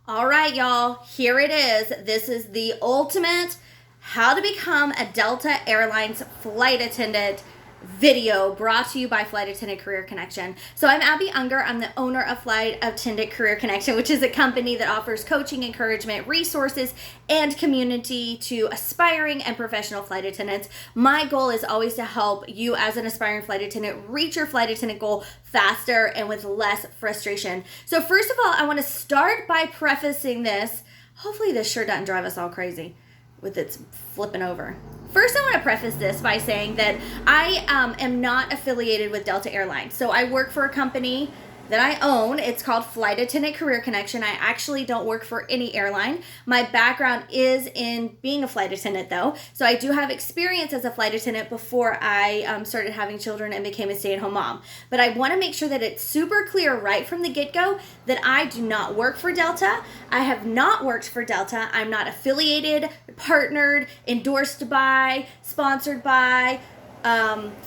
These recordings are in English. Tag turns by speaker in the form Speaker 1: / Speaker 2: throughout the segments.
Speaker 1: All right, y'all, here it is. This is the ultimate how to become a Delta Airlines flight attendant video brought to you by Flight Attendant Career Connection. So I'm Abbie Unger. I'm the owner of Flight Attendant Career Connection, which is a company that offers coaching, encouragement, resources, and community to aspiring and professional flight attendants. My goal is always to help you as an aspiring flight attendant reach your flight attendant goal faster and with less frustration. So first of all, I want to start by prefacing this. Hopefully this sure doesn't drive us all crazy with its flipping over. First, I want to preface this by saying that I am not affiliated with Delta Airlines. So I work for a company that I own. It's called Flight Attendant Career Connection. I actually don't work for any airline. My background is in being a flight attendant, though. So I do have experience as a flight attendant before I started having children and became a stay-at-home mom. But I want to make sure that it's super clear right from the get-go that I do not work for Delta. I have not worked for Delta. I'm not affiliated, partnered, endorsed by, sponsored by,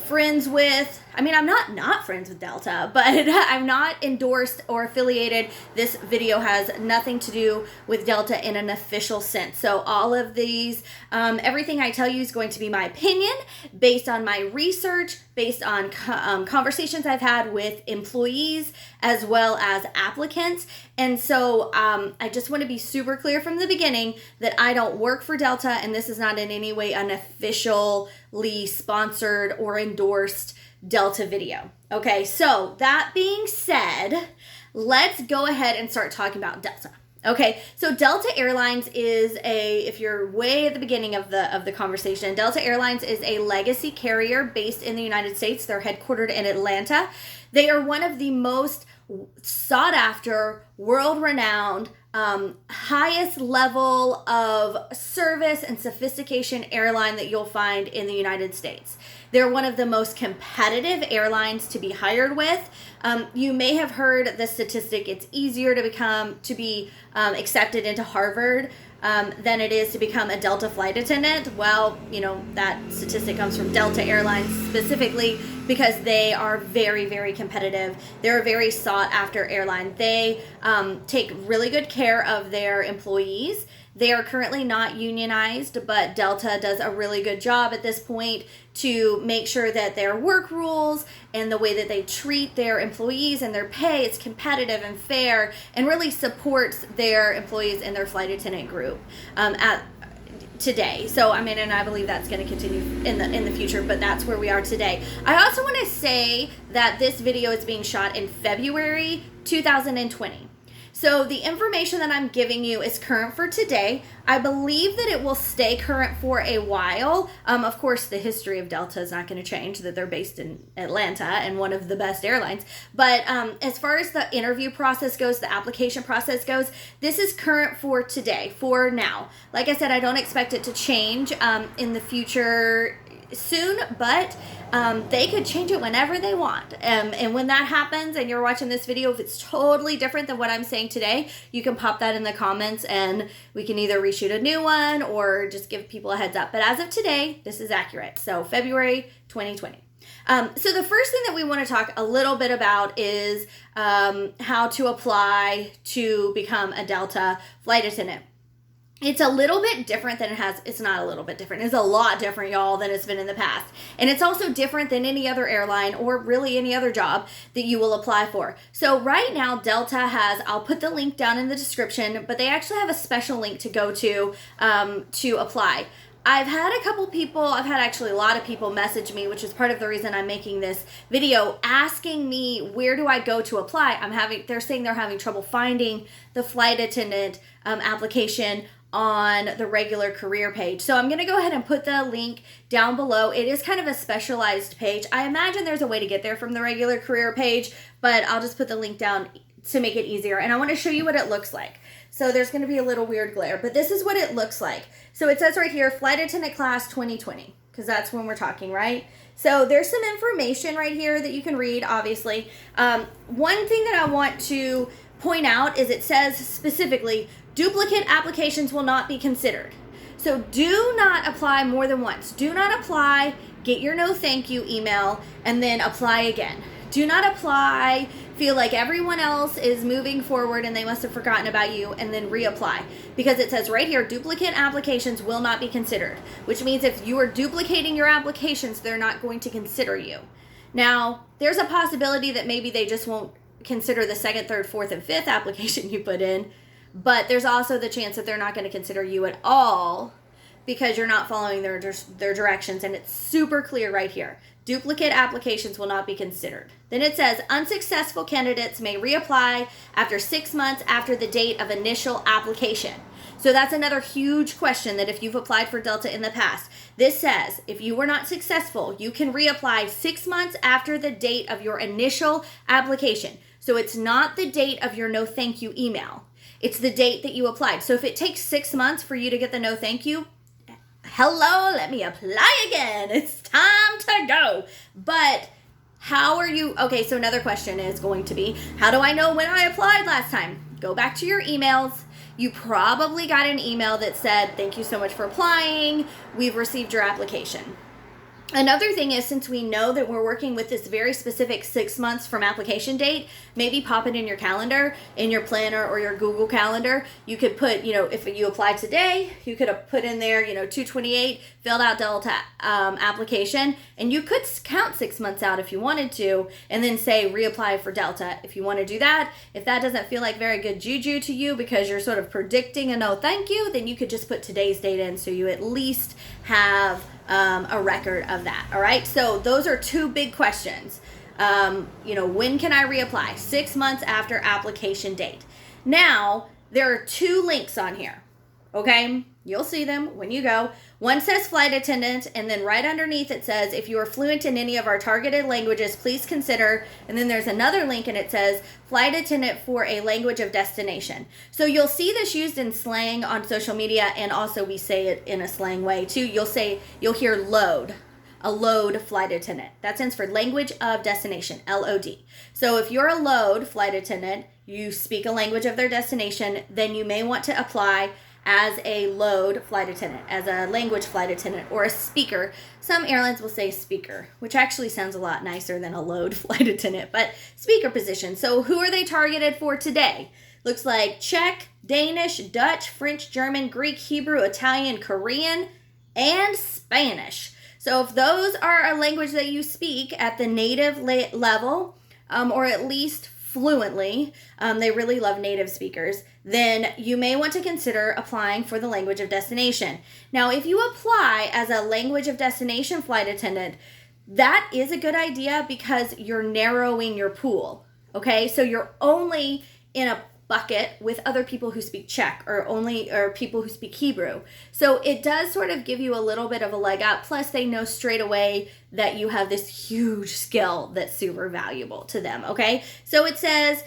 Speaker 1: friends with. I mean, I'm not friends with Delta, but I'm not endorsed or affiliated. This video has nothing to do with Delta in an official sense. So all of these, everything I tell you is going to be my opinion based on my research, based on conversations I've had with employees as well as applicants. And so I just want to be super clear from the beginning that I don't work for Delta, and this is not in any way an officially sponsored or endorsed Delta video. Okay, so that being said, let's go ahead and start talking about Delta. Okay, so Delta Airlines is if you're way at the beginning of the conversation, Delta Airlines is a legacy carrier based in the United States. They're headquartered in Atlanta. They are one of the most sought after, world-renowned, highest level of service and sophistication airline that you'll find in the United States. They're one of the most competitive airlines to be hired with. You may have heard the statistic, it's easier to be accepted into Harvard than it is to become a Delta flight attendant. Well, that statistic comes from Delta Airlines specifically because they are very, very competitive. They're a very sought after airline. They take really good care of their employees. They are currently not unionized, but Delta does a really good job at this point to make sure that their work rules and the way that they treat their employees and their pay is competitive and fair and really supports their employees and their flight attendant group today. So, and I believe that's going to continue in the future, but that's where we are today. I also want to say that this video is being shot in February 2020. So the information that I'm giving you is current for today. I believe that it will stay current for a while. Of course, the history of Delta is not going to change, that they're based in Atlanta and one of the best airlines. But as far as the interview process goes, the application process goes, this is current for today, for now. Like I said, I don't expect it to change in the future soon, but they could change it whenever they want. And when that happens and you're watching this video, if it's totally different than what I'm saying today, you can pop that in the comments and we can either reshoot a new one or just give people a heads up. But as of today, this is accurate. So February 2020. So the first thing that we want to talk a little bit about is how to apply to become a Delta flight attendant. It's a little bit different than it's not a little bit different. It's a lot different, y'all, than it's been in the past. And it's also different than any other airline or really any other job that you will apply for. So right now, Delta I'll put the link down in the description, but they actually have a special link to go to apply. I've had actually a lot of people message me, which is part of the reason I'm making this video, asking me, where do I go to apply? They're saying they're having trouble finding the flight attendant application on the regular career page. So I'm going to go ahead and put the link down below. It is kind of a specialized page. I imagine there's a way to get there from the regular career page, but I'll just put the link down to make it easier. And I want to show you what it looks like. So there's going to be a little weird glare, but this is what it looks like. So it says right here, Flight Attendant Class 2020, because that's when we're talking, right? So there's some information right here that you can read, obviously. One thing that I want to point out is it says specifically, duplicate applications will not be considered. So do not apply more than once. Do not apply, get your no thank you email, and then apply again. Do not apply, feel like everyone else is moving forward and they must have forgotten about you, and then reapply. Because it says right here, duplicate applications will not be considered, which means if you are duplicating your applications, they're not going to consider you. Now, there's a possibility that maybe they just won't consider the second, third, fourth, and fifth application you put in, but there's also the chance that they're not going to consider you at all because you're not following their directions, and it's super clear right here. Duplicate applications will not be considered. Then it says unsuccessful candidates may reapply after 6 months after the date of initial application. So that's another huge question that if you've applied for Delta in the past, this says if you were not successful, you can reapply 6 months after the date of your initial application. So it's not the date of your no thank you email. It's the date that you applied. So if it takes 6 months for you to get the no thank you, hello, let me apply again. It's time to go. But how are you? Okay, so another question is going to be, how do I know when I applied last time? Go back to your emails. You probably got an email that said, thank you so much for applying. We've received your application. Another thing is, since we know that we're working with this very specific 6 months from application date, maybe pop it in your calendar, in your planner or your Google Calendar. You could put, if you applied today, you could have put in there, 2/28, filled out Delta application, and you could count 6 months out if you wanted to, and then say reapply for Delta if you want to do that. If that doesn't feel like very good juju to you because you're sort of predicting a no thank you, then you could just put today's date in so you at least have a record of that. All right. So those are two big questions. When can I reapply? 6 months after application date. Now, there are two links on here. Okay. You'll see them when you go. One says flight attendant, and then right underneath it says, if you are fluent in any of our targeted languages, please consider. And then there's another link and it says flight attendant for a language of destination. So you'll see this used in slang on social media, and also we say it in a slang way too. You'll hear load, a load flight attendant. That stands for language of destination, LOD. So if you're a load flight attendant, you speak a language of their destination, then you may want to apply as a load flight attendant, as a language flight attendant, or a speaker. Some airlines will say speaker, which actually sounds a lot nicer than a load flight attendant, but speaker position. So who are they targeted for today? Looks like Czech, Danish, Dutch, French, German, Greek, Hebrew, Italian, Korean, and Spanish. So if those are a language that you speak at the native level, or at least fluently, they really love native speakers, then you may want to consider applying for the language of destination. Now, if you apply as a language of destination flight attendant, that is a good idea because you're narrowing your pool, okay? So you're only in a bucket with other people who speak Czech or people who speak Hebrew. So it does sort of give you a little bit of a leg up. Plus they know straight away that you have this huge skill that's super valuable to them. Okay. So it says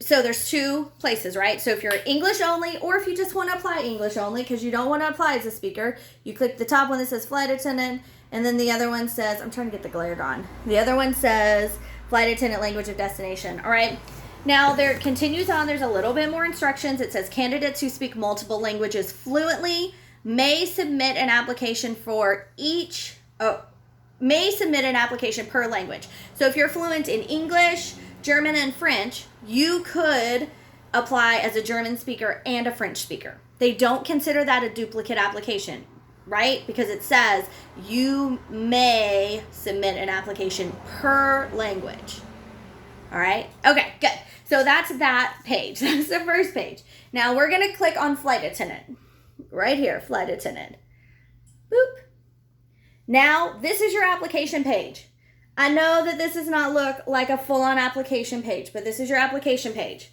Speaker 1: so there's two places, right? So if you're English only, or if you just want to apply English only because you don't want to apply as a speaker, you click the top one that says flight attendant, and then the other one says, I'm trying to get the glare gone. The other one says flight attendant language of destination. All right. Now, there continues on. There's a little bit more instructions. It says candidates who speak multiple languages fluently may submit an application per language. So if you're fluent in English, German, and French, you could apply as a German speaker and a French speaker. They don't consider that a duplicate application, right? Because it says you may submit an application per language. All right. Okay, good. So that's that page. That's the first page. Now we're going to click on flight attendant. Right here, flight attendant. Boop. Now, this is your application page. I know that this does not look like a full-on application page, but this is your application page.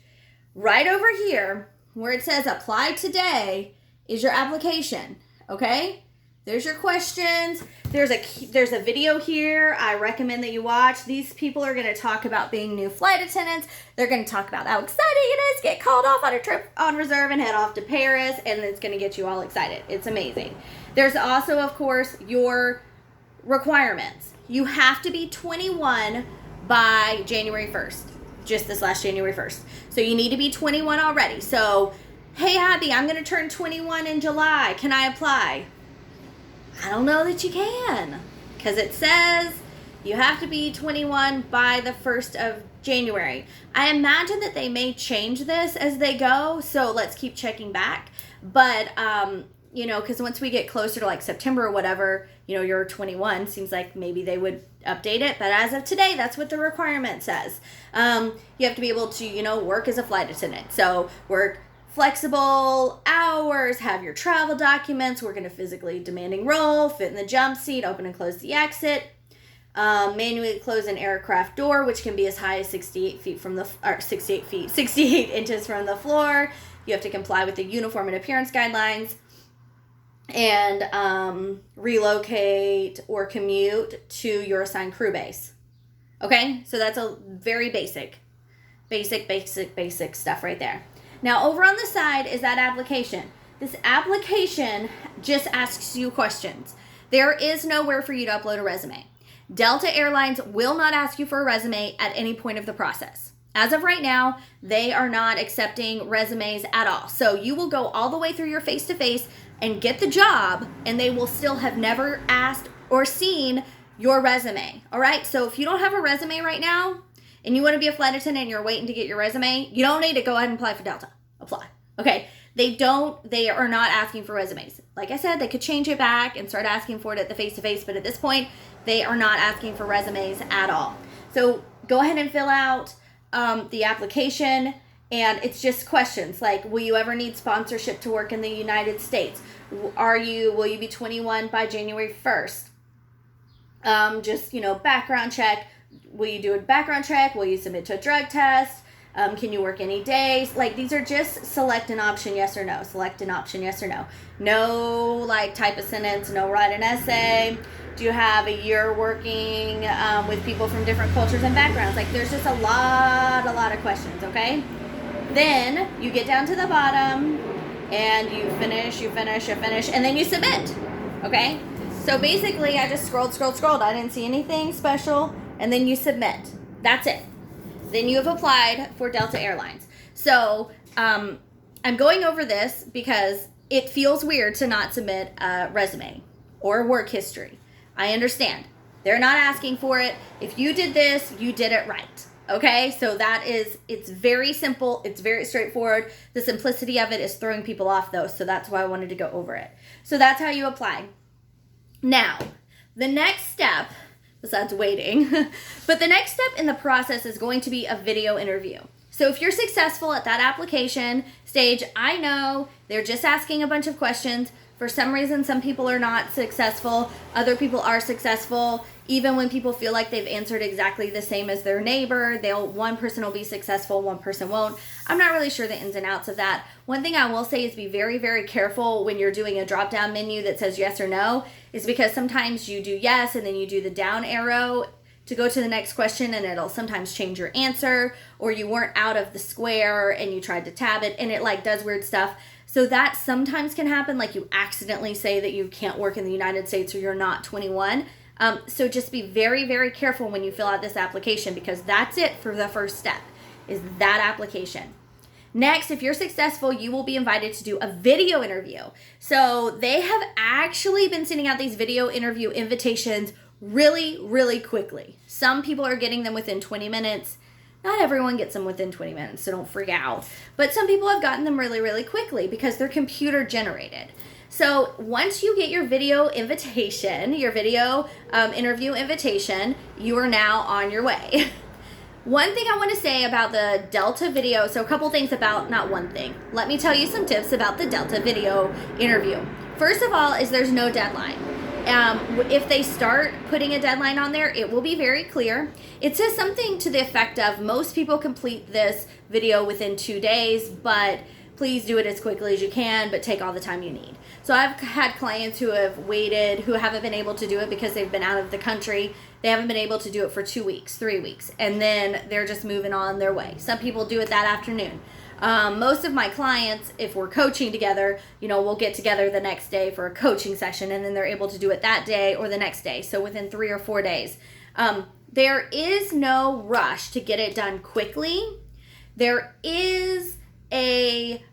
Speaker 1: Right over here, where it says apply today, is your application. Okay? There's your questions. There's a video here I recommend that you watch. These people are going to talk about being new flight attendants. They're going to talk about how exciting it is to get called off on a trip on reserve and head off to Paris, and it's going to get you all excited. It's amazing. There's also, of course, your requirements. You have to be 21 by January 1st, just this last January 1st. So you need to be 21 already. So, hey, Abbie, I'm going to turn 21 in July. Can I apply? I don't know that you can, because it says You have to be 21 by the 1st of January. I imagine that they may change this as they go, so let's keep checking back. But, because once we get closer to like September or whatever, you're 21, seems like maybe they would update it. But as of today, that's what the requirement says. You have to be able to, work as a flight attendant. So work flexible hours, have your travel documents, work in a physically demanding role, fit in the jump seat, open and close the exit, manually close an aircraft door, which can be as high as 68 inches from the floor. You have to comply with the uniform and appearance guidelines, and relocate or commute to your assigned crew base. Okay, so that's a very basic stuff right there. Now, over on the side is that application. This application just asks you questions. There is nowhere for you to upload a resume. Delta Airlines will not ask you for a resume at any point of the process. As of right now, they are not accepting resumes at all. So you will go all the way through your face-to-face and get the job, and they will still have never asked or seen your resume. All right? So if you don't have a resume right now, and you want to be a flight attendant and you're waiting to get your resume, you don't need to go ahead and apply for Delta. Apply. Okay. They are not asking for resumes. Like I said, they could change it back and start asking for it at the face-to-face, but at this point, they are not asking for resumes at all. So go ahead and fill out the application, and it's just questions like, will you ever need sponsorship to work in the United States? Will you be 21 by January 1st? Background check. Will you do a background check? Will you submit to a drug test? Can you work any days? Like, these are just select an option, yes or no. Select an option, yes or no. No, type a sentence, no, write an essay. Do you have a year working with people from different cultures and backgrounds? There's just a lot of questions, okay? Then you get down to the bottom and you finish, and then you submit, okay? So basically, I just scrolled. I didn't see anything special. And then you submit. That's it. Then you have applied for Delta Airlines. So I'm going over this because it feels weird to not submit a resume or work history. I understand. They're not asking for it. If you did this, you did it right. Okay? So it's very simple. It's very straightforward. The simplicity of it is throwing people off, though. So that's why I wanted to go over it. So that's how you apply. Now, the next step, besides waiting, but the next step in the process is going to be a video interview. So if you're successful at that application stage, I know they're just asking a bunch of questions. For some reason, some people are not successful. Other people are successful. Even when people feel like they've answered exactly the same as their neighbor, one person will be successful, one person won't. I'm not really sure the ins and outs of that. One thing I will say is be very, very careful when you're doing a drop-down menu that says yes or no, is because sometimes you do yes and then you do the down arrow to go to the next question, and it'll sometimes change your answer, or you weren't out of the square and you tried to tab it and it does weird stuff. So that sometimes can happen, you accidentally say that you can't work in the United States or you're not 21. So just be very, very careful when you fill out this application, because that's it for the first step, is that application. Next, if you're successful, you will be invited to do a video interview. So they have actually been sending out these video interview invitations really, really quickly. Some people are getting them within 20 minutes. Not everyone gets them within 20 minutes, so don't freak out. But some people have gotten them really, really quickly because they're computer generated. So once you get your video invitation, your video interview invitation, you are now on your way. One thing I want to say about the Delta video, so a couple things about, not one thing. Let me tell you some tips about the Delta video interview. First of all is there's no deadline. If they start putting a deadline on there, it will be very clear. It says something to the effect of most people complete this video within 2 days, but please do it as quickly as you can, but take all the time you need. So I've had clients who have waited, who haven't been able to do it because they've been out of the country. They haven't been able to do it for 2 weeks, 3 weeks, and then they're just moving on their way. Some people do it that afternoon. Most of my clients, if we're coaching together, we'll get together the next day for a coaching session, and then they're able to do it that day or the next day. So within 3 or 4 days. There is no rush to get it done quickly. There is a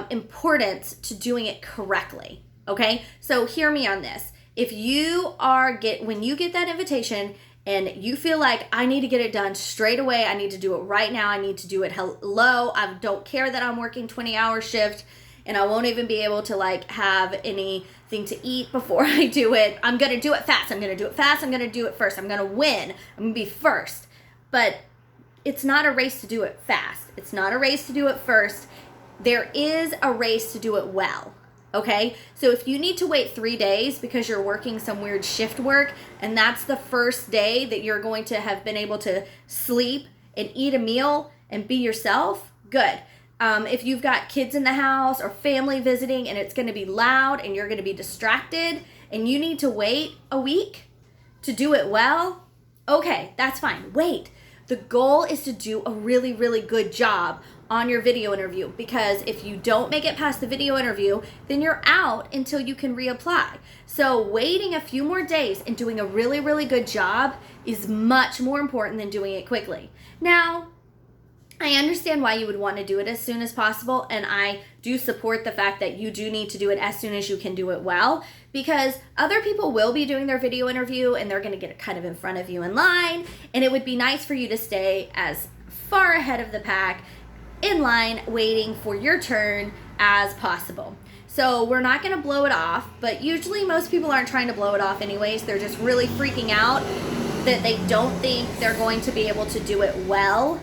Speaker 1: importance to doing it correctly. Okay, so hear me on this. If you when you get that invitation, and you feel like I need to get it done straight away, I need to do it right now, I need to do it hello, I don't care that I'm working 20-hour shift and I won't even be able to like have anything to eat before I do it. I'm going to do it fast. I'm going to do it fast. I'm going to do it first. I'm going to win. I'm going to be first. But it's not a race to do it fast. It's not a race to do it first. There is a race to do it well. Okay? So if you need to wait 3 days because you're working some weird shift work and that's the first day that you're going to have been able to sleep and eat a meal and be yourself, good. If you've got kids in the house or family visiting and it's going to be loud and you're going to be distracted and you need to wait a week to do it well, okay, that's fine. Wait. The goal is to do a really, really good job on your video interview, because if you don't make it past the video interview, then you're out until you can reapply. So waiting a few more days and doing a really, really good job is much more important than doing it quickly. Now, I understand why you would want to do it as soon as possible, and I do support the fact that you do need to do it as soon as you can do it well, because other people will be doing their video interview and they're going to get kind of in front of you in line, and it would be nice for you to stay as far ahead of the pack in line waiting for your turn as possible. So we're not going to blow it off, but usually most people aren't trying to blow it off anyways. They're just really freaking out that they don't think they're going to be able to do it well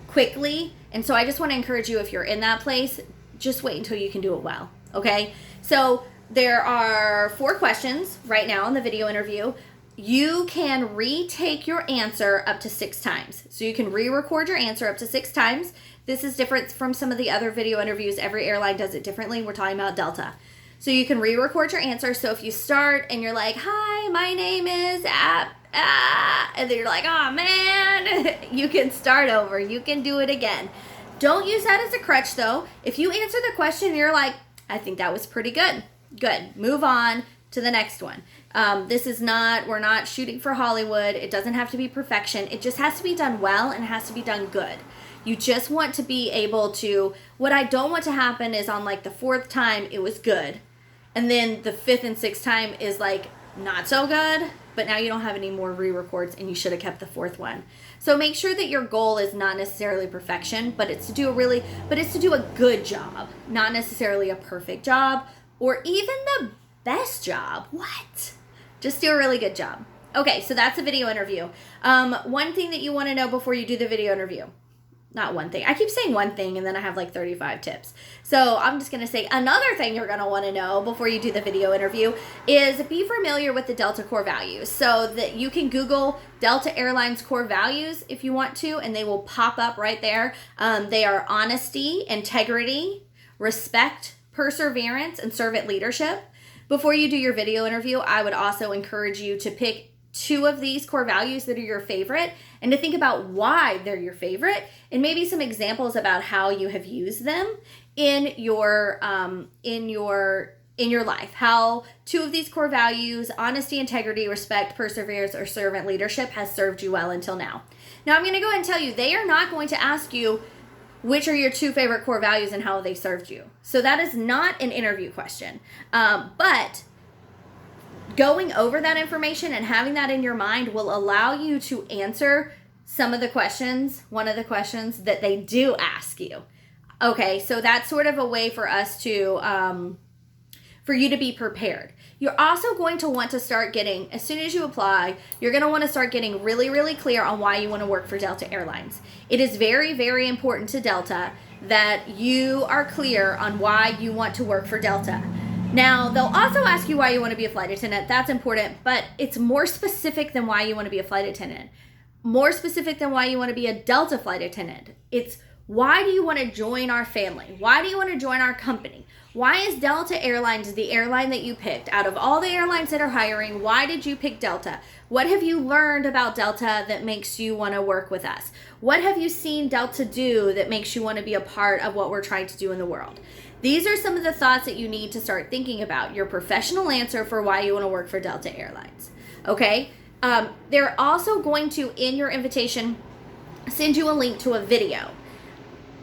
Speaker 1: quickly. And so I just want to encourage you, if you're in that place, just wait until you can do it well. Okay? So there are 4 questions right now in the video interview. You can retake your answer up to 6 times. So you can re-record your answer up to 6 times. This is different from some of the other video interviews. Every airline does it differently. We're talking about Delta. So you can re-record your answer. So if you start and you're like, hi, my name is and then you're like, oh man, you can start over. You can do it again. Don't use that as a crutch though. If you answer the question and you're like, I think that was pretty good. Good. Move on to the next one. We're not shooting for Hollywood. It doesn't have to be perfection. It just has to be done well and it has to be done good. You just want to be able to, what I don't want to happen is on like the 4th time, it was good. And then the 5th and 6th time is like not so good, but now you don't have any more re-records and you should have kept the 4th one. So make sure that your goal is not necessarily perfection, but it's to do a good job, not necessarily a perfect job or even the best job. What? Just do a really good job. Okay, so that's a video interview. One thing that you want to know before you do the video interview. Not one thing. I keep saying one thing and then I have like 35 tips. So I'm just going to say another thing you're going to want to know before you do the video interview is be familiar with the Delta core values. So that you can Google Delta Airlines core values if you want to, and they will pop up right there. They are honesty, integrity, respect, perseverance, and servant leadership. Before you do your video interview, I would also encourage you to pick 2 of these core values that are your favorite and to think about why they're your favorite and maybe some examples about how you have used them in your life. How 2 of these core values, honesty, integrity, respect, perseverance, or servant leadership, has served you well until now. Now I'm going to go ahead and tell you, they are not going to ask you which are your 2 favorite core values and how they served you. So that is not an interview question. But going over that information and having that in your mind will allow you to answer one of the questions that they do ask you. Okay, so that's sort of a way for us to, for you to be prepared. You're also going to want to start getting, as soon as you apply, you're going to want to start getting really, really clear on why you want to work for Delta Airlines. It is very, very important to Delta that you are clear on why you want to work for Delta. Now, they'll also ask you why you want to be a flight attendant. That's important, but it's more specific than why you want to be a flight attendant. More specific than why you want to be a Delta flight attendant. It's why do you want to join our family? Why do you want to join our company? Why is Delta Airlines the airline that you picked? Out of all the airlines that are hiring, why did you pick Delta? What have you learned about Delta that makes you want to work with us? What have you seen Delta do that makes you want to be a part of what we're trying to do in the world? These are some of the thoughts that you need to start thinking about. Your professional answer for why you want to work for Delta Airlines. Okay? They're also going to, in your invitation, send you a link to a video.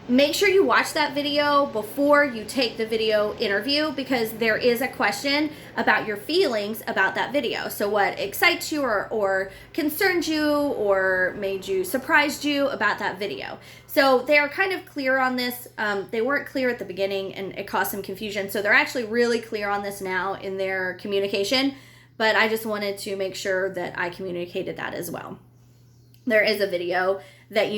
Speaker 1: make sure you watch that video before you take the video interview, because there is a question about your feelings about that video. So what excites you or concerned you or made you, surprised you about that video. So they're kind of clear on this. They weren't clear at the beginning and it caused some confusion. So they're actually really clear on this now in their communication, but I just wanted to make sure that I communicated that as well. There is a video that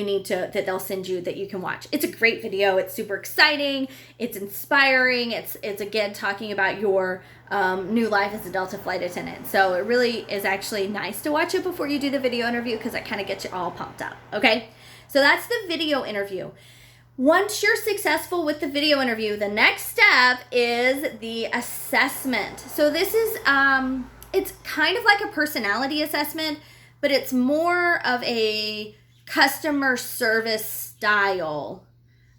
Speaker 1: that they'll send you that you can watch. It's a great video. It's super exciting. It's inspiring. It's again talking about your new life as a Delta flight attendant. So it really is actually nice to watch it before you do the video interview, because it kind of gets you all pumped up. Okay, so that's the video interview. Once you're successful with the video interview, the next step is the assessment. So this is it's kind of like a personality assessment, but it's more of a customer service style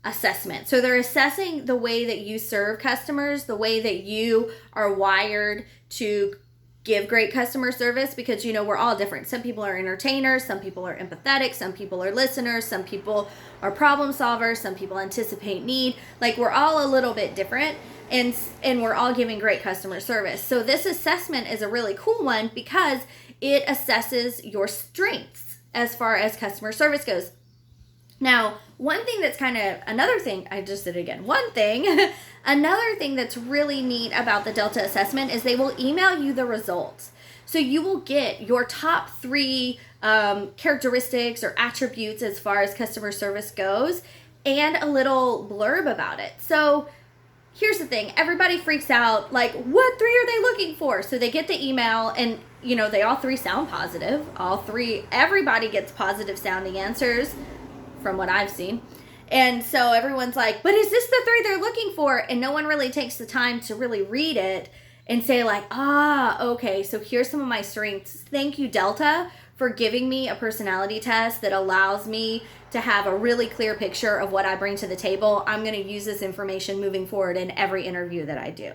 Speaker 1: assessment. So they're assessing the way that you serve customers, the way that you are wired to give great customer service, because we're all different. Some people are entertainers, some people are empathetic, some people are listeners, some people are problem solvers, some people anticipate need. Like, we're all a little bit different, and we're all giving great customer service. So this assessment is a really cool one because it assesses your strengths as far as customer service goes. Now, one thing that's another thing that's really neat about the Delta assessment is they will email you the results. So you will get your top 3 characteristics or attributes as far as customer service goes, and a little blurb about it. So here's the thing, everybody freaks out, like, what 3 are they looking for? So they get the email, and they all 3 sound positive. Everybody gets positive sounding answers from what I've seen. And so everyone's like, but is this the 3 they're looking for? And no one really takes the time to really read it and say like, okay, so here's some of my strengths. Thank you, Delta, for giving me a personality test that allows me to have a really clear picture of what I bring to the table. I'm going to use this information moving forward in every interview that I do.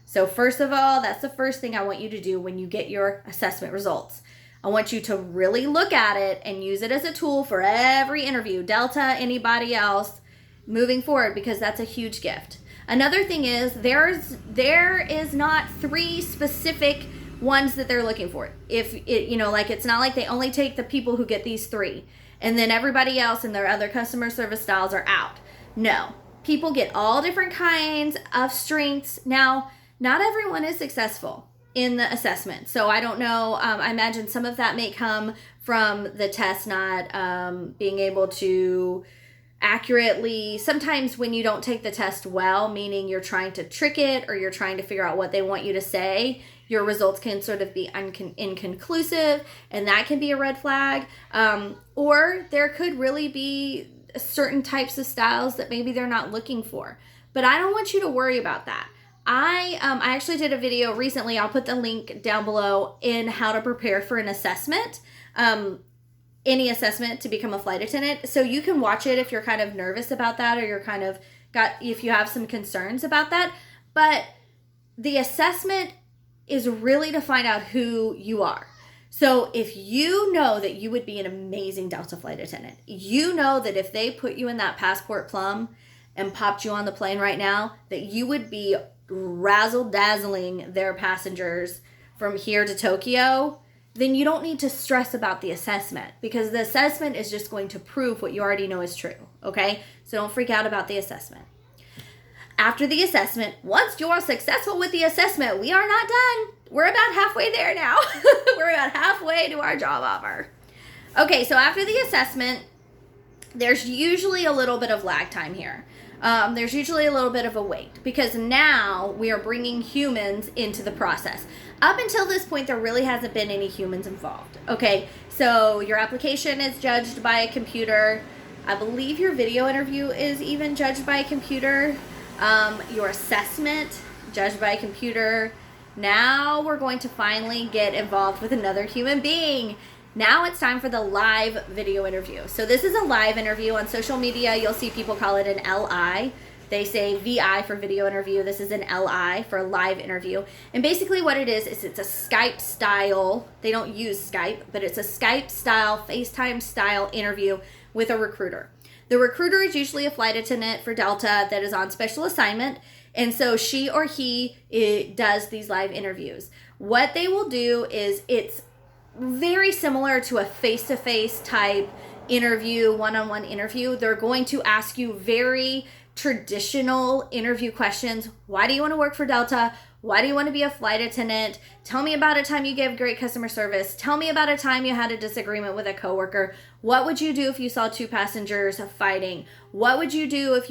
Speaker 1: So first of all, that's the first thing I want you to do when you get your assessment results. I want you to really look at it and use it as a tool for every interview, Delta, anybody else, moving forward, because that's a huge gift. Another thing is there is not 3 specific ones that they're looking for. If it, like, it's not like they only take the people who get these 3 and then everybody else and their other customer service styles are out. No, people get all different kinds of strengths. Now, not everyone is successful in the assessment. So I don't know. I imagine some of that may come from the test not being able to accurately, sometimes when you don't take the test well, meaning you're trying to trick it or you're trying to figure out what they want you to say, your results can sort of be inconclusive, and that can be a red flag. Or there could really be certain types of styles that maybe they're not looking for. But I don't want you to worry about that. I actually did a video recently, I'll put the link down below, in how to prepare for an assessment, any assessment to become a flight attendant. So you can watch it if you're kind of nervous about that, or you're kind of if you have some concerns about that. But the assessment is really to find out who you are. So if you know that you would be an amazing Delta flight attendant, you know that if they put you in that passport plum and popped you on the plane right now, that you would be razzle-dazzling their passengers from here to Tokyo, then you don't need to stress about the assessment, because the assessment is just going to prove what you already know is true, okay? So don't freak out about the assessment. After the assessment, once you're successful with the assessment, we are not done. We're about halfway there now. We're about halfway to our job offer. Okay, so after the assessment, there's usually a little bit of lag time here. There's usually a little bit of a wait, because now we are bringing humans into the process. Up until this point, there really hasn't been any humans involved. Okay, so your application is judged by a computer. I believe your video interview is even judged by a computer. Your assessment, judged by a computer. Now we're going to finally get involved with another human being. Now it's time for the live video interview. So this is a live interview. On social media, you'll see people call it an LI. They say VI for video interview. This is an LI for a live interview. And basically what it is it's a Skype style. They don't use Skype, but it's a Skype style, FaceTime style interview with a recruiter. The recruiter is usually a flight attendant for Delta that is on special assignment, and so she or he does these live interviews. What they will do is it's very similar to a face-to-face type interview, one-on-one interview. They're going to ask you very traditional interview questions. Why do you want to work for Delta? Why do you want to be a flight attendant? Tell me about a time you gave great customer service. Tell me about a time you had a disagreement with a coworker. What would you do if you saw two passengers fighting? What would you do if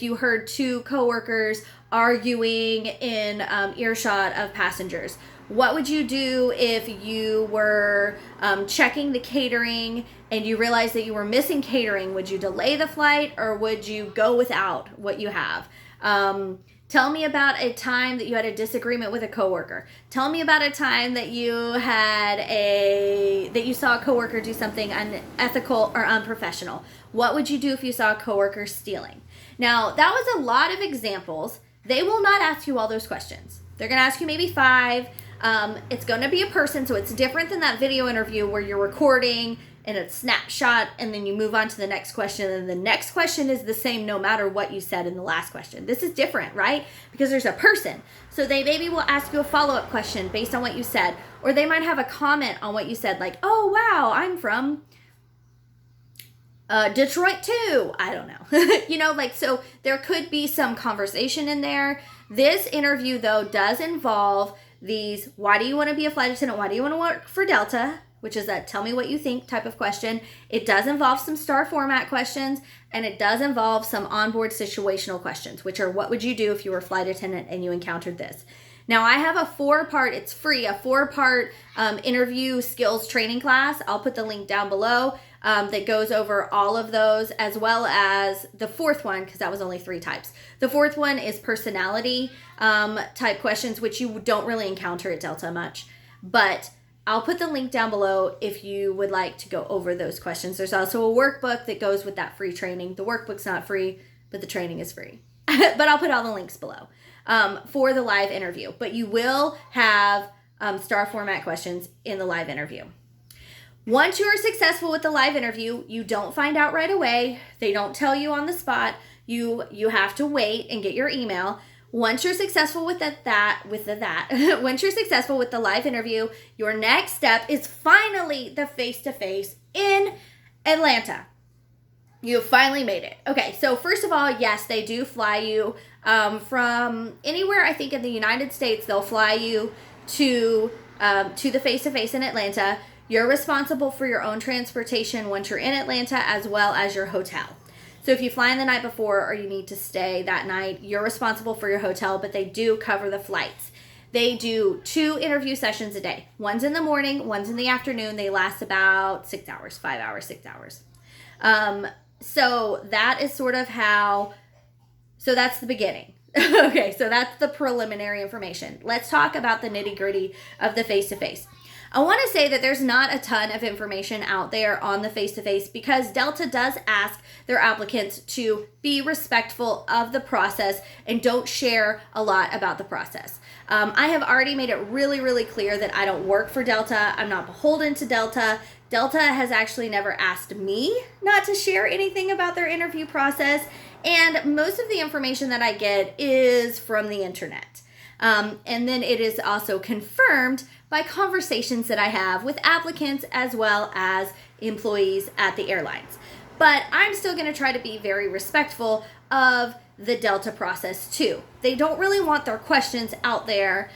Speaker 1: you heard two coworkers arguing in earshot of passengers? What would you do if you were checking the catering and you realized that you were missing catering? Would you delay the flight or would you go without what you have? Tell me about a time that you had a disagreement with a coworker. Tell me about a time that you saw a coworker do something unethical or unprofessional. What would you do if you saw a coworker stealing? Now, that was a lot of examples. They will not ask you all those questions. They're going to ask you maybe 5. It's going to be a person, so it's different than that video interview where you're recording and a snapshot and then you move on to the next question, and the next question is the same no matter what you said in the last question. This is different, right? Because there's a person. So they maybe will ask you a follow-up question based on what you said, or they might have a comment on what you said, like, oh, wow, I'm from Detroit too. I don't know. So there could be some conversation in there. This interview, though, does involve these, why do you want to be a flight attendant? Why do you want to work for Delta? Which is a tell me what you think type of question. It does involve some star format questions, and it does involve some onboard situational questions, which are what would you do if you were a flight attendant and you encountered this. Now, I have a 4-part, it's free, a 4-part interview skills training class. I'll put the link down below that goes over all of those, as well as the 4th one, because that was only 3 types. The 4th one is personality type questions, which you don't really encounter at Delta much. But I'll put the link down below if you would like to go over those questions. There's also a workbook that goes with that free training. The workbook's not free, but the training is free. But I'll put all the links below for the live interview. But you will have star format questions in the live interview. Once you are successful with the live interview, you don't find out right away. They don't tell you on the spot. You have to wait and get your email. Once you're successful with once you're successful with the live interview, your next step is finally the face-to-face in Atlanta. You finally made it. Okay, so first of all, yes, they do fly you from anywhere. I think in the United States, they'll fly you to the face-to-face in Atlanta. You're responsible for your own transportation once you're in Atlanta, as well as your hotel. So if you fly in the night before or you need to stay that night, you're responsible for your hotel, but they do cover the flights. They do 2 interview sessions a day. One's in the morning, one's in the afternoon. They last about 6 hours, 5 hours, 6 hours. So that is sort of so that's the beginning. Okay, so that's the preliminary information. Let's talk about the nitty-gritty of the face-to-face. I want to say that there's not a ton of information out there on the face-to-face because Delta does ask their applicants to be respectful of the process and don't share a lot about the process. I have already made it really, really clear that I don't work for Delta. I'm not beholden to Delta. Delta has actually never asked me not to share anything about their interview process, and most of the information that I get is from the internet. And then it is also confirmed by conversations that I have with applicants as well as employees at the airlines. But I'm still going to try to be very respectful of the Delta process too. They don't really want their questions out there.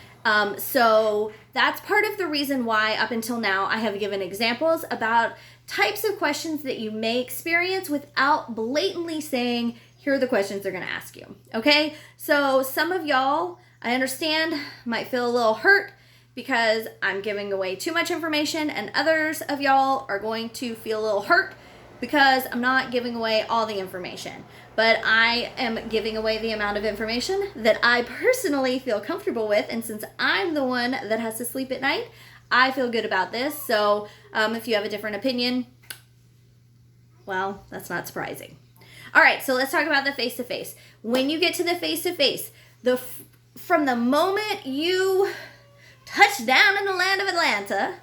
Speaker 1: So that's part of the reason why up until now I have given examples about types of questions that you may experience without blatantly saying, here are the questions they're going to ask you. Okay? So some of y'all, I understand, might feel a little hurt because I'm giving away too much information, and others of y'all are going to feel a little hurt because I'm not giving away all the information. But I am giving away the amount of information that I personally feel comfortable with, and since I'm the one that has to sleep at night, I feel good about this. So if you have a different opinion, well, that's not surprising. All right, so let's talk about the face-to-face. When you get to the face-to-face, from the moment you touch down in the land of Atlanta,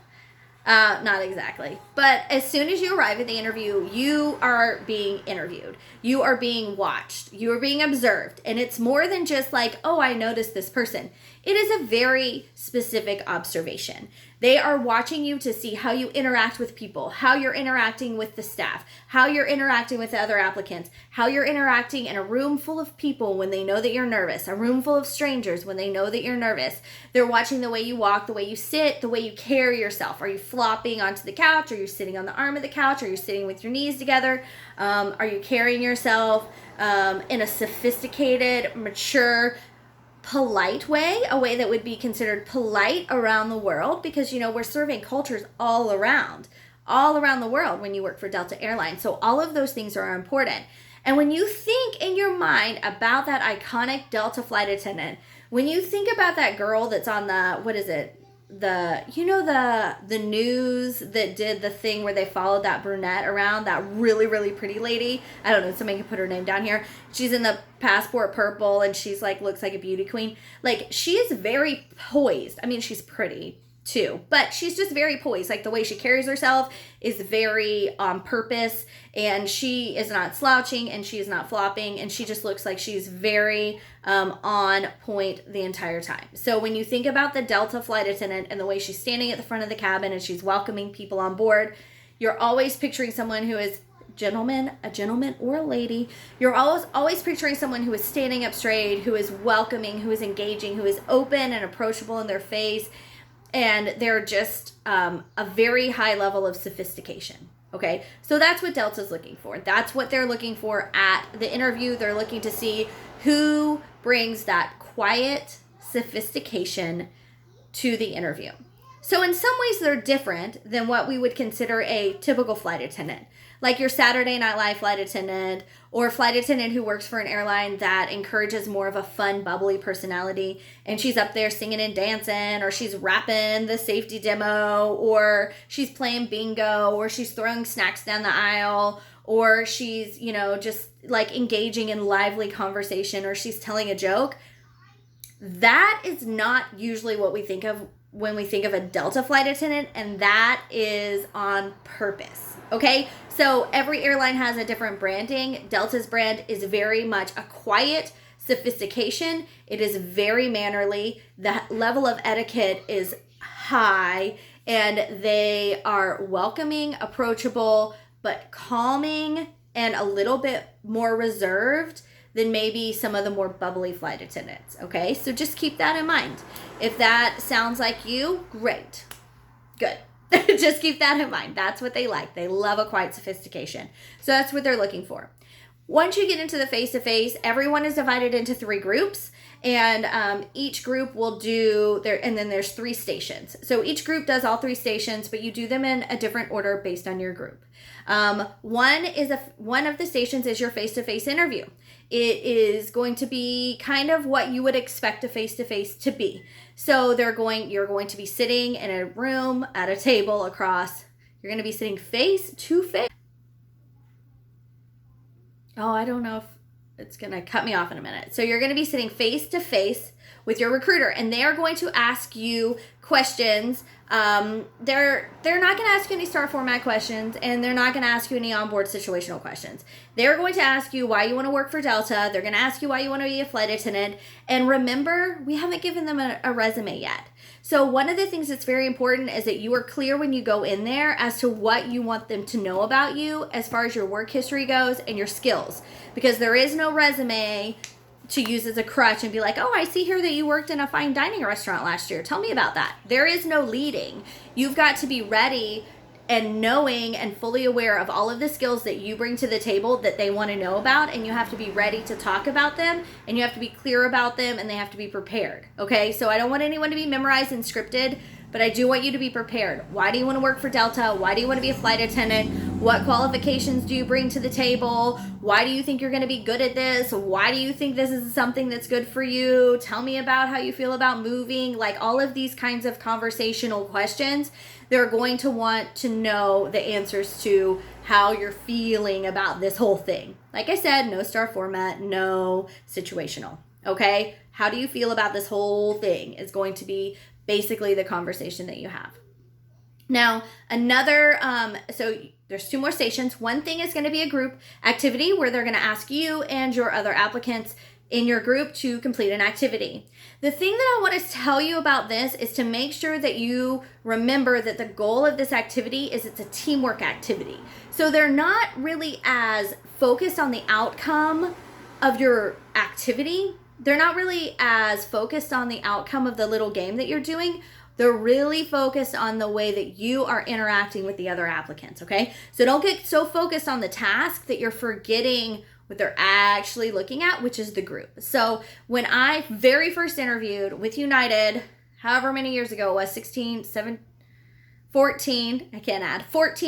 Speaker 1: Not exactly. But as soon as you arrive at the interview, you are being interviewed. You are being watched. You are being observed. And it's more than just like, oh, I noticed this person. It is a very specific observation. They are watching you to see how you interact with people, how you're interacting with the staff, how you're interacting with the other applicants, how you're interacting in a room full of people when they know that you're nervous, a room full of strangers when they know that you're nervous. They're watching the way you walk, the way you sit, the way you carry yourself. Are you flopping onto the couch? Are you sitting on the arm of the couch? Are you sitting with your knees together? Are you carrying yourself in a sophisticated, mature, polite way, a way that would be considered polite around the world? Because, you know, we're serving cultures all around the world when you work for Delta Airlines. So all of those things are important. And when you think in your mind about that iconic Delta flight attendant, when you think about that girl that's on the, what is it? The news that did the thing where they followed that brunette around, that really, really pretty lady. I don't know, somebody can put her name down here. She's in the passport purple and she's like, looks like a beauty queen. Like, she is very poised. I mean, she's pretty too, but she's just very poised. Like, the way she carries herself is very on purpose, and she is not slouching and she is not flopping, and she just looks like she's very on point the entire time. So when you think about the Delta flight attendant and the way she's standing at the front of the cabin and she's welcoming people on board, you're always picturing someone who is a gentleman or a lady. You're always picturing someone who is standing up straight, who is welcoming, who is engaging, who is open and approachable in their face. And they're just a very high level of sophistication. Okay, so that's what Delta's looking for. That's what they're looking for at the interview. They're looking to see who brings that quiet sophistication to the interview. So in some ways, they're different than what we would consider a typical flight attendant, like your Saturday Night Live flight attendant, or a flight attendant who works for an airline that encourages more of a fun, bubbly personality, and she's up there singing and dancing, or she's rapping the safety demo, or she's playing bingo, or she's throwing snacks down the aisle, or she's, you know, just like engaging in lively conversation, or she's telling a joke. That is not usually what we think of when we think of a Delta flight attendant, and that is on purpose. Okay, so every airline has a different branding. Delta's brand is very much a quiet sophistication. It is very mannerly. The level of etiquette is high, and they are welcoming, approachable, but calming and a little bit more reserved than maybe some of the more bubbly flight attendants. Okay, so just keep that in mind. If that sounds like you, great. Good. Just keep that in mind. That's what they like. They love a quiet sophistication. So that's what they're looking for. Once you get into the face-to-face, everyone is divided into 3 groups, and each group will do and then there's 3 stations. So each group does all 3 stations, but you do them in a different order based on your group. One of the stations is your face-to-face interview. It is going to be kind of what you would expect a face-to-face to be. So you're going to be sitting in a room at a table across. You're going to be sitting face to face. Oh, I don't know if it's going to cut me off in a minute. So you're going to be sitting face to face with your recruiter, and they are going to ask you questions. They're not going to ask you any star format questions, and they're not going to ask you any onboard situational questions. They're going to ask you why you want to work for Delta. They're going to ask you why you want to be a flight attendant. And remember, we haven't given them a resume yet. So one of the things that's very important is that you are clear when you go in there as to what you want them to know about you as far as your work history goes and your skills. Because there is no resume to use as a crutch and be like, oh, I see here that you worked in a fine dining restaurant last year. Tell me about that. There is no leading. You've got to be ready and knowing and fully aware of all of the skills that you bring to the table that they want to know about, and you have to be ready to talk about them, and you have to be clear about them, and they have to be prepared. Okay, so I don't want anyone to be memorized and scripted, but I do want you to be prepared. Why do you want to work for Delta? Why do you want to be a flight attendant? What qualifications do you bring to the table? Why do you think you're going to be good at this? Why do you think this is something that's good for you? Tell me about how you feel about moving. Like, all of these kinds of conversational questions, they're going to want to know the answers to how you're feeling about this whole thing. Like I said, no star format, no situational. Okay? How do you feel about this whole thing is going to be basically the conversation that you have. Now, so there's 2 more stations. One thing is going to be a group activity where they're going to ask you and your other applicants in your group to complete an activity. The thing that I want to tell you about this is to make sure that you remember that the goal of this activity is it's a teamwork activity. So they're not really as focused on the outcome of your activity. They're not really as focused on the outcome of the little game that you're doing. They're really focused on the way that you are interacting with the other applicants, okay? So don't get so focused on the task that you're forgetting what they're actually looking at, which is the group. So when I very first interviewed with United, however many years ago it was, 14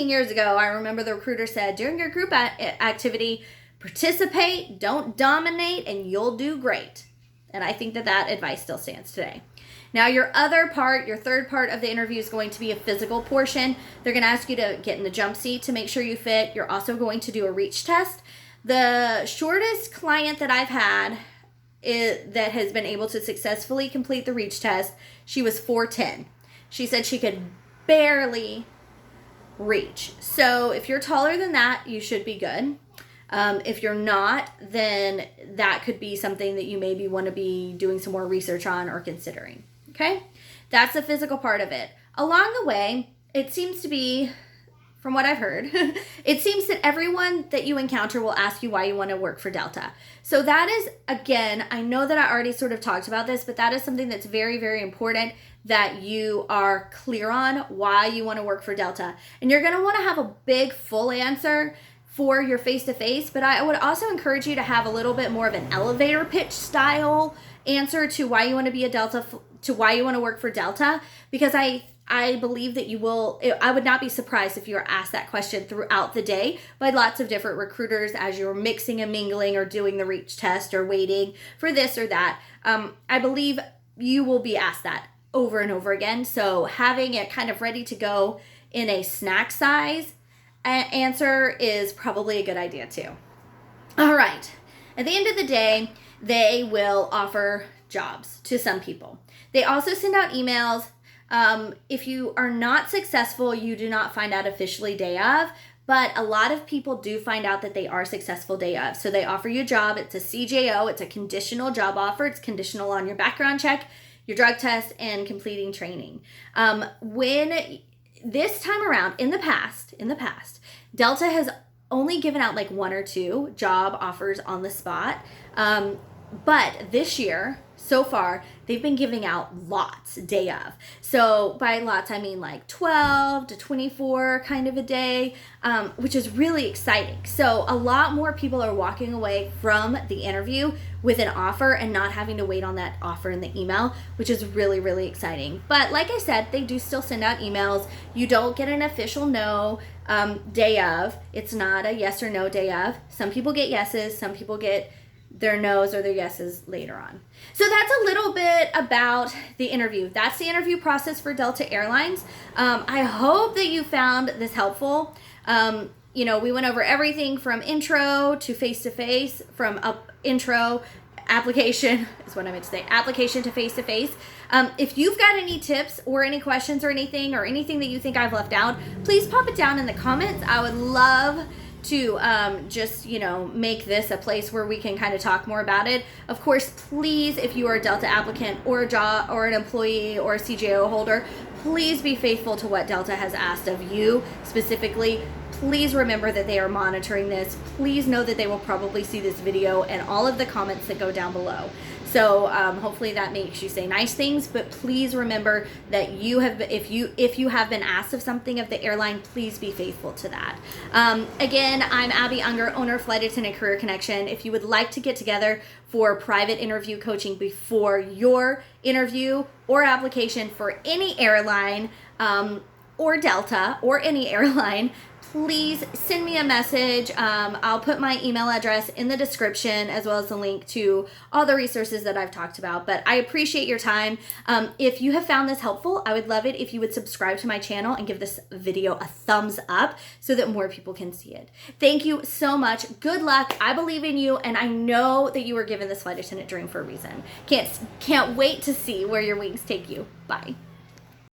Speaker 1: years ago, I remember the recruiter said, during your group activity, participate, don't dominate, and you'll do great. And I think that advice still stands today. Now, your third part of the interview is going to be a physical portion. They're going to ask you to get in the jump seat to make sure you fit. You're also going to do a reach test. The shortest client that I've had that has been able to successfully complete the reach test, she was 4'10". She said she could barely reach. So if you're taller than that, you should be good. If you're not, then that could be something that you maybe want to be doing some more research on or considering. Okay? That's the physical part of it. Along the way, it seems to be, from what I've heard, it seems that everyone that you encounter will ask you why you want to work for Delta. So that is, again, I know that I already sort of talked about this, but that is something that's very, very important that you are clear on why you want to work for Delta. And you're going to want to have a big, full answer for your face-to-face, but I would also encourage you to have a little bit more of an elevator pitch style answer to why you want to be why you want to work for Delta, because I believe that you will. I would not be surprised if you were asked that question throughout the day by lots of different recruiters as you're mixing and mingling or doing the reach test or waiting for this or that. I believe you will be asked that over and over again. So having it kind of ready to go in a snack size answer is probably a good idea too. All right. At the end of the day, they will offer jobs to some people. They also send out emails. If you are not successful, you do not find out officially day of, but a lot of people do find out that they are successful day of. So they offer you a job. It's a CJO. It's a conditional job offer. It's conditional on your background check, your drug test, and completing training. When this time around, in the past, Delta has only given out like 1 or 2 job offers on the spot. But this year, so far, they've been giving out lots day of. So by lots, I mean like 12 to 24 kind of a day, which is really exciting. So a lot more people are walking away from the interview with an offer and not having to wait on that offer in the email, which is really, really exciting. But like I said, they do still send out emails. You don't get an official no day of. It's not a yes or no day of. Some people get yeses, some people get their no's or their yeses later on. So that's a little bit about the interview. That's the interview process for Delta Airlines. I hope that you found this helpful. We went over everything from intro to face-to-face, from intro, application is what I meant to say, application to face-to-face. If you've got any tips or any questions or anything that you think I've left out, please pop it down in the comments. I would love to just make this a place where we can kind of talk more about it. Of course, please, if you are a Delta applicant or a job or an employee or a CJO holder, please be faithful to what Delta has asked of you specifically. Please remember that they are monitoring this. Please know that they will probably see this video and all of the comments that go down below. So hopefully that makes you say nice things, but please remember that if you have been asked of something of the airline, please be faithful to that. Again, I'm Abbie Unger, owner of Flight Attendant Career Connection. If you would like to get together for private interview coaching before your interview or application for any airline or Delta or any airline, please send me a message. I'll put my email address in the description as well as the link to all the resources that I've talked about. But I appreciate your time. If you have found this helpful, I would love it if you would subscribe to my channel and give this video a thumbs up so that more people can see it. Thank you so much. Good luck. I believe in you, and I know that you were given this flight attendant dream for a reason. Can't wait to see where your wings take you. Bye.